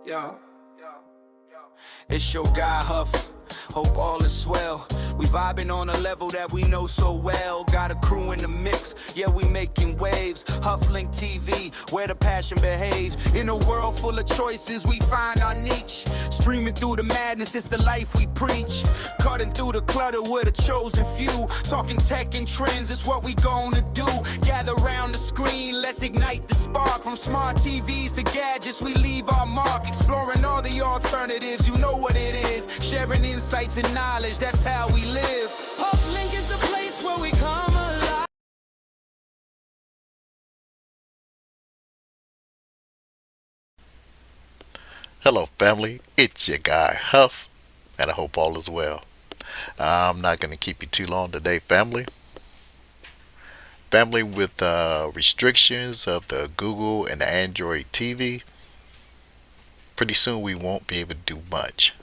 Yo, it's your guy Huff. Hope all is well. We vibing on a level that we know so well. Got a crew in the mix, yeah, we making waves. Hufflink TV, where the passion behaves. In a world full of choices, we find our niche. Streaming through the madness, it's the life we preach. Cutting through the clutter with a chosen few. Talking tech and trends, it's what we gonna do. Gather round the screen, let's ignite the spark. From smart TVs to gadgets, we leave our mark. Exploring all the alternatives, you know what it is. Sharing insights and knowledge, that's how we live. Hufflink is the place where we come alive. Hello family, it's your guy Huff, and I hope all is well. I'm not going to keep you too long today, family. Family, with restrictions of the Google and the Android TV, pretty soon we won't be able to do much.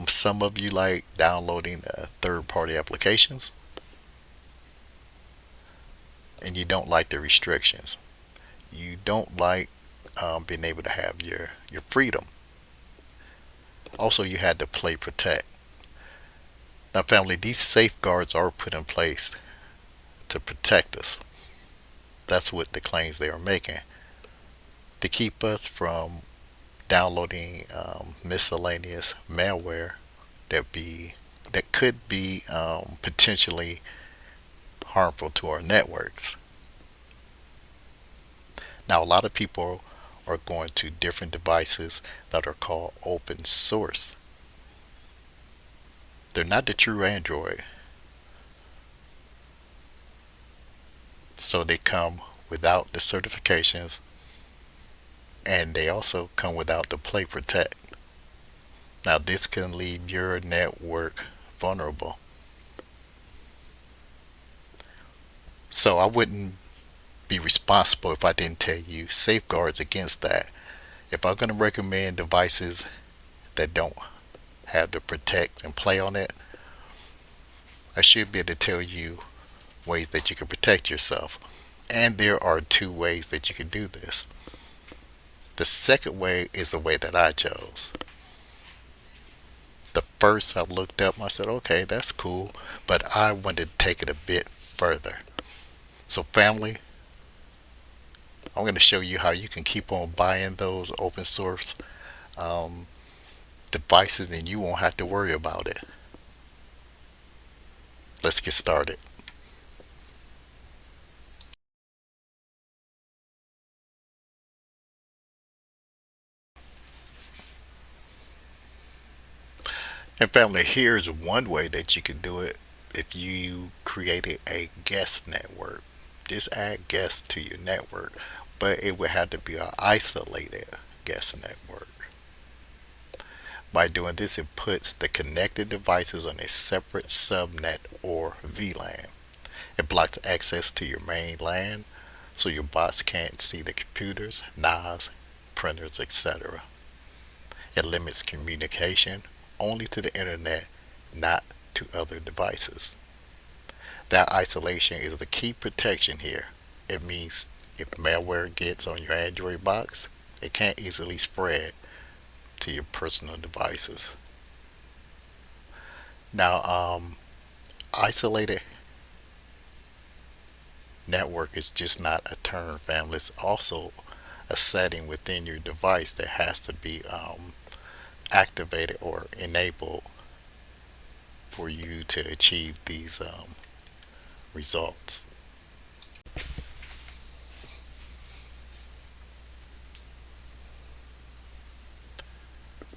Some of you like downloading third-party applications, and you don't like the restrictions. You don't like being able to have your freedom. Also, you had to play protect. Now, family, these safeguards are put in place to protect us. That's what the claims they are making. To keep us from downloading miscellaneous malware that could be potentially harmful to our networks. Now, a lot of people are going to different devices that are called open source. They're not the true Android. So they come without the certifications, and they also come without the play protect. Now this can leave your network vulnerable. So I wouldn't be responsible if I didn't tell you safeguards against that. If I'm going to recommend devices that don't have the protect and play on it, I should be able to tell you ways that you can protect yourself. And there are two ways that you can do this. The second way is the way that I chose. The first I looked up, I said, okay, that's cool, but I wanted to take it a bit further. So family, I'm going to show you how you can keep on buying those open source devices and you won't have to worry about it. Let's get started. And family, here's one way that you can do it if you created a guest network. Just add guests to your network, but it would have to be an isolated guest network. By doing this, it puts the connected devices on a separate subnet or VLAN. It blocks access to your main LAN so your bots can't see the computers, NAS, printers, etc. It limits communication only to the internet, not to other devices. That isolation is the key protection here. It means if malware gets on your Android box, it can't easily spread to your personal devices. Now, isolated network is just not a term, family. It's also a setting within your device that has to be activated or enabled for you to achieve these results.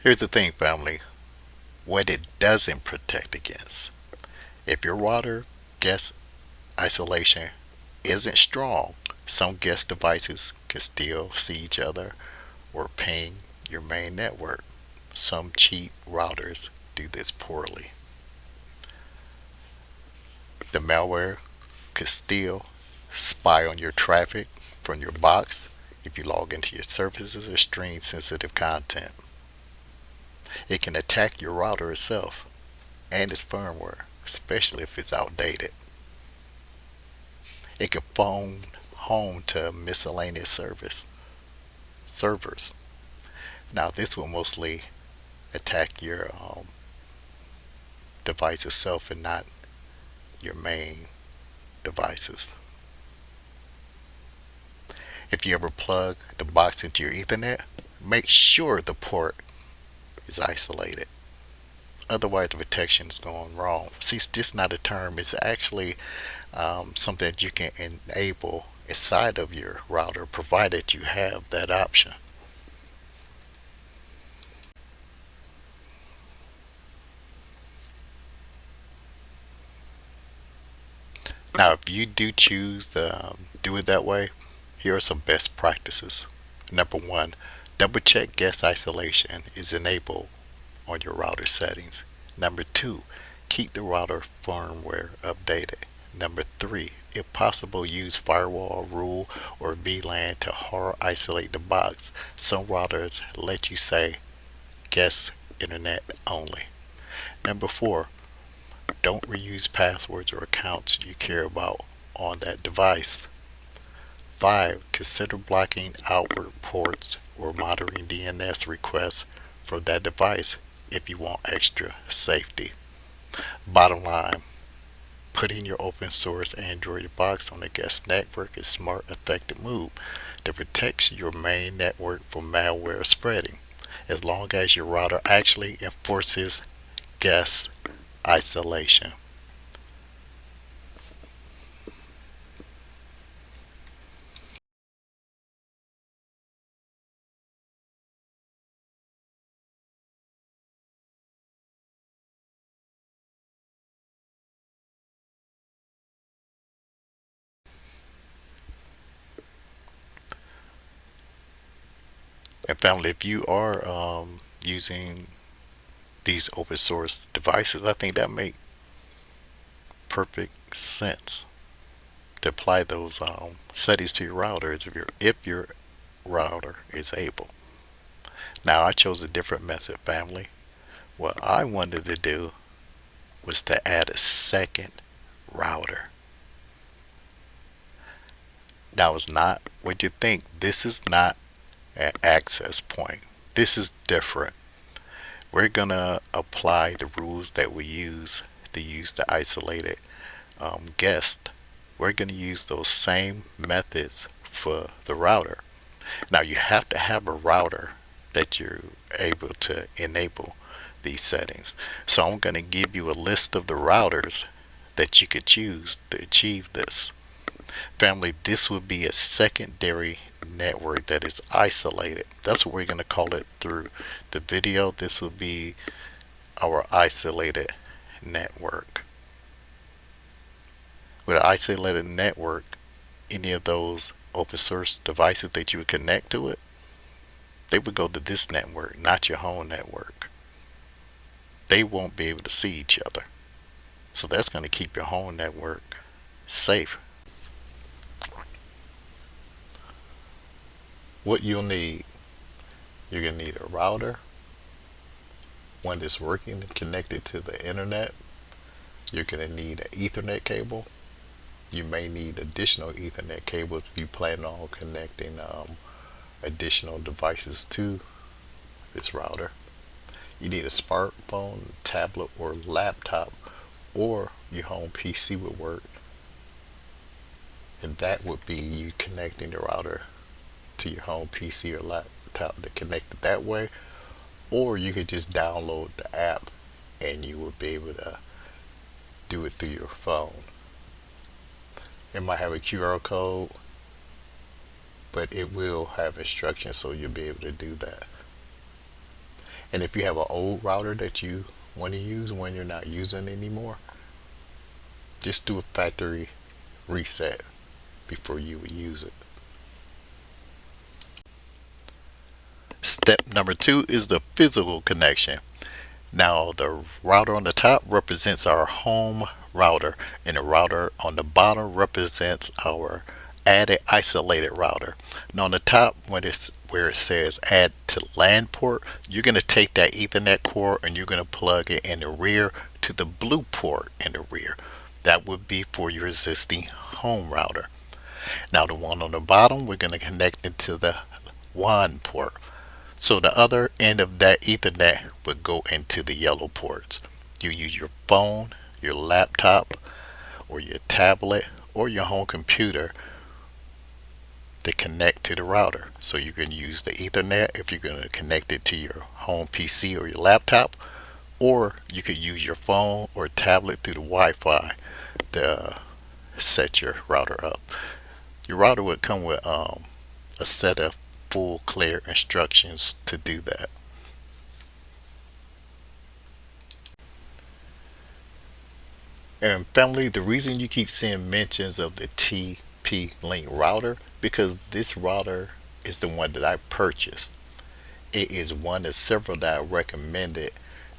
Here's the thing, family, what it doesn't protect against. If your router guest isolation isn't strong, some guest devices can still see each other or ping your main network. Some cheap routers do this poorly. The malware could still spy on your traffic from your box if you log into your services or stream sensitive content. It can attack your router itself and its firmware, especially if it's outdated. It can phone home to a miscellaneous service. servers. Now this will mostly attack your device itself and not your main devices. If you ever plug the box into your Ethernet, make sure the port is isolated. Otherwise, the protection is going wrong. See, it's just not a term. It's actually something that you can enable inside of your router, provided you have that option. Now, if you do choose to do it that way, here are some best practices. Number one, double check guest isolation is enabled on your router settings. Number two, keep the router firmware updated. Number three, if possible, use firewall rule or VLAN to hard isolate the box. Some routers let you say guest internet only. Number four, don't reuse passwords or accounts you care about on that device. 5. Consider blocking outward ports or monitoring DNS requests for that device if you want extra safety. Bottom line, putting your open source Android box on a guest network is a smart, effective move that protects your main network from malware spreading, as long as your router actually enforces guest isolation. And family, if you are using these open source devices, I think that make perfect sense to apply those settings to your router if your router is able. Now I chose a different method, family. What I wanted to do was to add a second router. Now it's not what you think. This is not an access point. This is different. We're gonna apply the rules that we use to use the isolated guest. We're gonna use those same methods for the router. Now you have to have a router that you're able to enable these settings. So I'm going to give you a list of the routers that you could choose to achieve this. Family, this would be a secondary network that is isolated. That's what we're going to call it through the video. This will be our isolated network. With an isolated network, any of those open source devices that you would connect to it, they would go to this network, not your home network. They won't be able to see each other. So that's going to keep your home network safe. What you'll need, you're going to need a router, one that's working and connected to the internet. You're going to need an Ethernet cable. You may need additional Ethernet cables if you plan on connecting additional devices to this router. You need a smartphone, tablet, or laptop, or your home PC would work. And that would be you connecting the router to your home PC or laptop to connect it that way. Or you could just download the app and you would be able to do it through your phone. It might have a QR code, but it will have instructions so you'll be able to do that. And if you have an old router that you want to use when you're not using anymore, just do a factory reset before you would use it. Step number 2 is the physical connection. Now the router on the top represents our home router, and the router on the bottom represents our added isolated router. Now on the top, where it says add to LAN port, you're going to take that Ethernet cord and you're going to plug it in the rear to the blue port in the rear. That would be for your existing home router. Now the one on the bottom, we're going to connect it to the WAN port. So the other end of that Ethernet would go into the yellow ports. You use your phone, your laptop, or your tablet, or your home computer to connect to the router. So you can use the Ethernet if you're going to connect it to your home PC or your laptop, or you could use your phone or tablet through the Wi-Fi to set your router up. Your router would come with a set of full clear instructions to do that. And family, the reason you keep seeing mentions of the TP-Link router, because this router is the one that I purchased. It is one of several that I recommended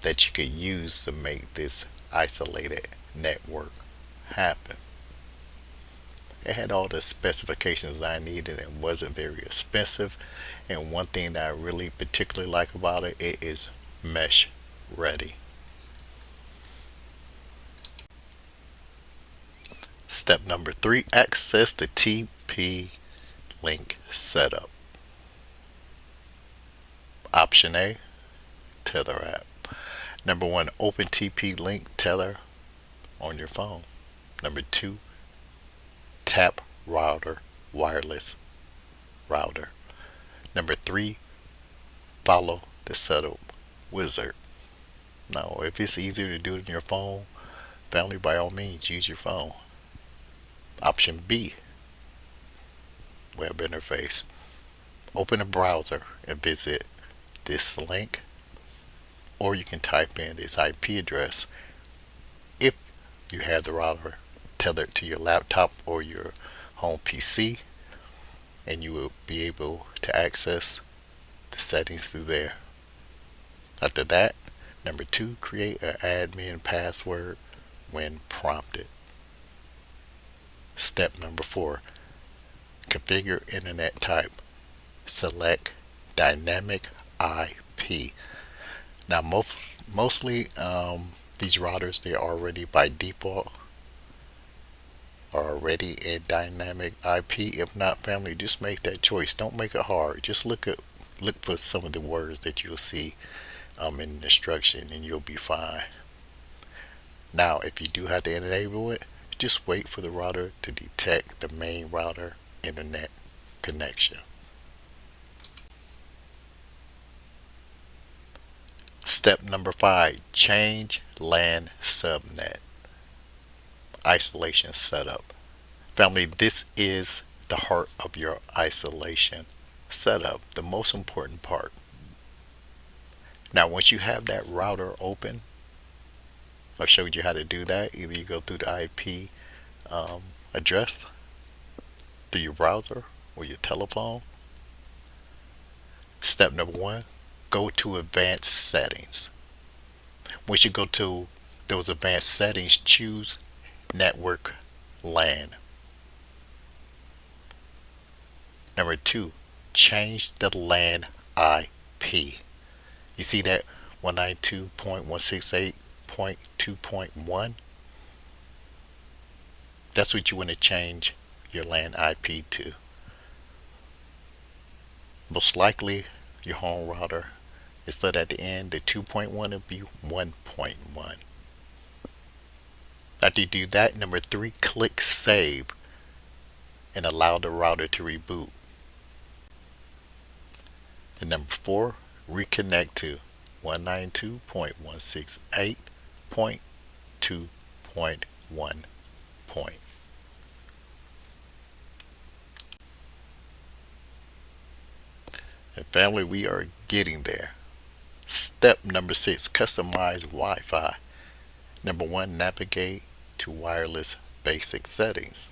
that you could use to make this isolated network happen. It had all the specifications I needed and wasn't very expensive. And one thing that I really particularly like about it, it is mesh ready. Step number 3, access the TP-Link setup. Option A, Tether app. Number 1, open TP-Link Tether on your phone. Number 2, tap router wireless router. Number 3, follow the setup wizard. Now, if it's easier to do it in your phone, family, by all means, use your phone. Option B, web interface. Open a browser and visit this link, or you can type in this IP address if you have the router tethered to your laptop or your home PC, and you will be able to access the settings through there. After that, number 2, create an admin password when prompted. Step number 4, configure internet type. Select dynamic IP. Now mostly these routers, they're already by default are already in dynamic IP. If not, family, just make that choice. Don't make it hard. Just look for some of the words that you'll see in the instruction, and you'll be fine. Now, if you do have to enable it, just wait for the router to detect the main router internet connection. Step number 5, change LAN subnet. Isolation setup. Family, this is the heart of your isolation setup, the most important part. Now, once you have that router open, I've showed you how to do that. Either you go through the IP address through your browser or your telephone. Step number 1, go to advanced settings. Once you go to those advanced settings, choose network LAN. Number 2, change the LAN IP. You see that 192.168.2.1? That's what you want to change your LAN IP to. Most likely your home router, instead at the end, the 2.1 will be 1.1. After you do that, number 3, click save and allow the router to reboot. And number 4, reconnect to 192.168.2.1 point. And family, we are getting there. Step number 6, customize Wi-Fi. Number 1, navigate to wireless basic settings.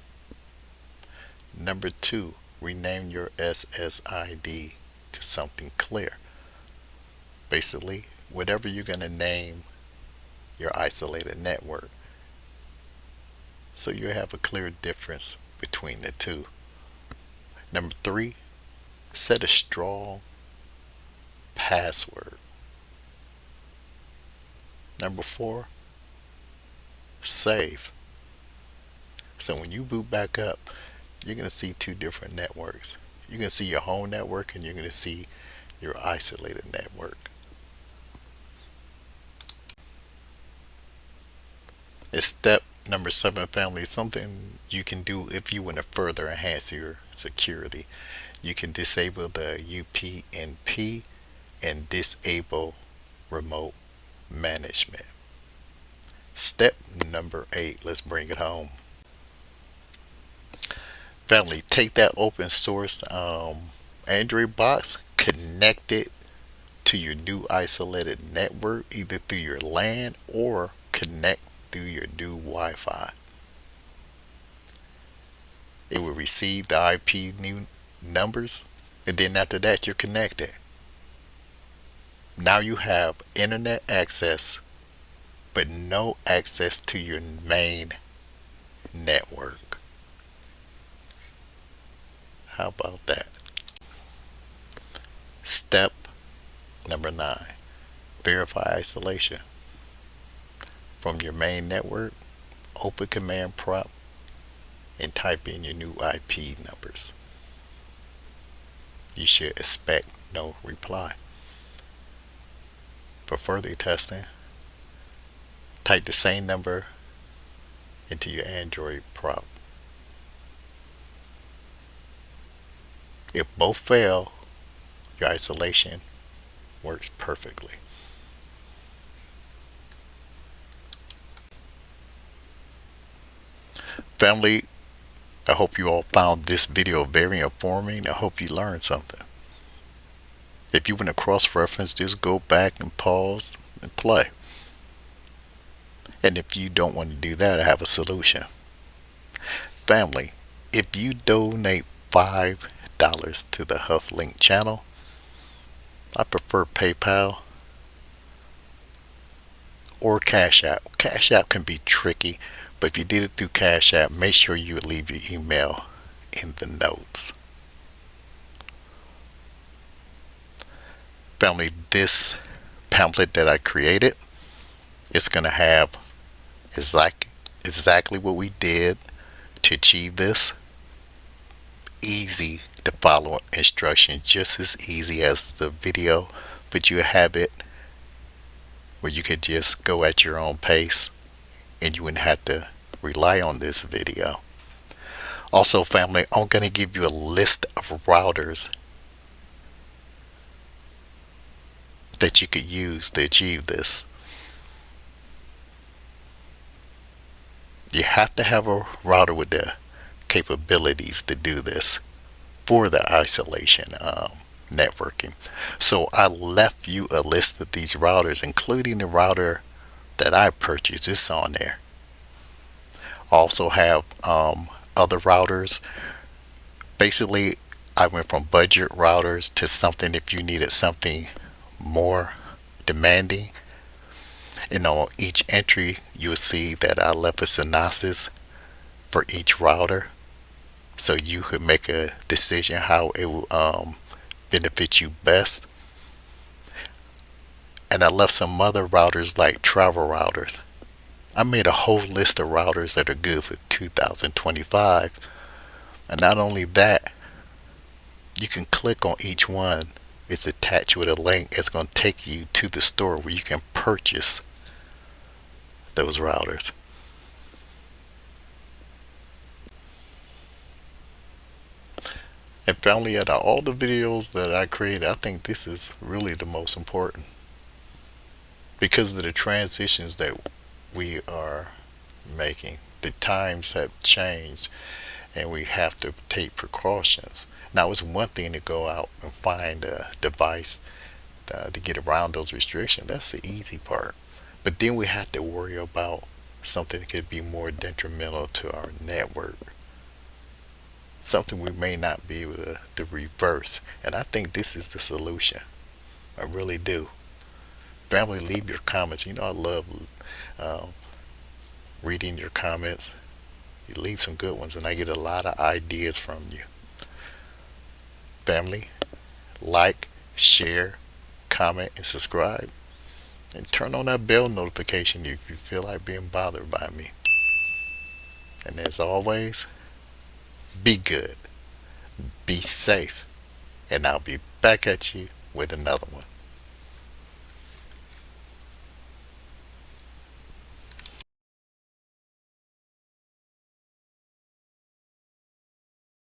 Number 2, rename your SSID to something clear. Basically, whatever you're going to name your isolated network, so you have a clear difference between the two. Number 3, set a strong password. Number 4, save. So when you boot back up, you're going to see 2 different networks. You can see your home network and you're going to see your isolated network. It's step number 7, family. Something you can do if you want to further enhance your security. You can disable the UPnP and disable remote management. Step number 8, let's bring it home. Family, take that open source Android box, connect it to your new isolated network, either through your LAN or connect through your new Wi-Fi. It will receive the IP new numbers, and then after that you're connected. Now you have internet access, but no access to your main network. How about that? Step number 9, verify isolation. From your main network, open command prompt and type in your new IP numbers. You should expect no reply. For further testing, type the same number into your Android prompt. If both fail, your isolation works perfectly. Family, I hope you all found this video very informing. I hope you learned something. If you want to cross-reference, just go back and pause and play. And if you don't want to do that, I have a solution. Family, if you donate $5 to the Hufflink channel, I prefer PayPal or Cash App. Cash App can be tricky, but if you did it through Cash App, make sure you leave your email in the notes. Family, this pamphlet that I created, it's going to have exactly what we did to achieve this. Easy to follow instructions, just as easy as the video, but you have it where you could just go at your own pace and you wouldn't have to rely on this video. Also, family, I'm going to give you a list of routers that you could use to achieve this. You have to have a router with the capabilities to do this for the isolation networking. So I left you a list of these routers, including the router that I purchased. It's on there. Also have other routers. Basically, I went from budget routers to something if you needed something more demanding. And on each entry, you'll see that I left a synopsis for each router, so you could make a decision how it will benefit you best. And I left some other routers like travel routers. I made a whole list of routers that are good for 2025. And not only that, you can click on each one. It's attached with a link. It's going to take you to the store where you can purchase those routers. And finally, out of all the videos that I created, I think this is really the most important, because of the transitions that we are making. The times have changed and we have to take precautions. Now, it's one thing to go out and find a device to get around those restrictions. That's the easy part. But then we have to worry about something that could be more detrimental to our network. Something we may not be able to reverse. And I think this is the solution. I really do. Family, leave your comments. You know I love reading your comments. You leave some good ones and I get a lot of ideas from you. Family, like, share, comment, and subscribe. And turn on that bell notification if you feel like being bothered by me. And as always, be good. Be safe, and I'll be back at you with another one.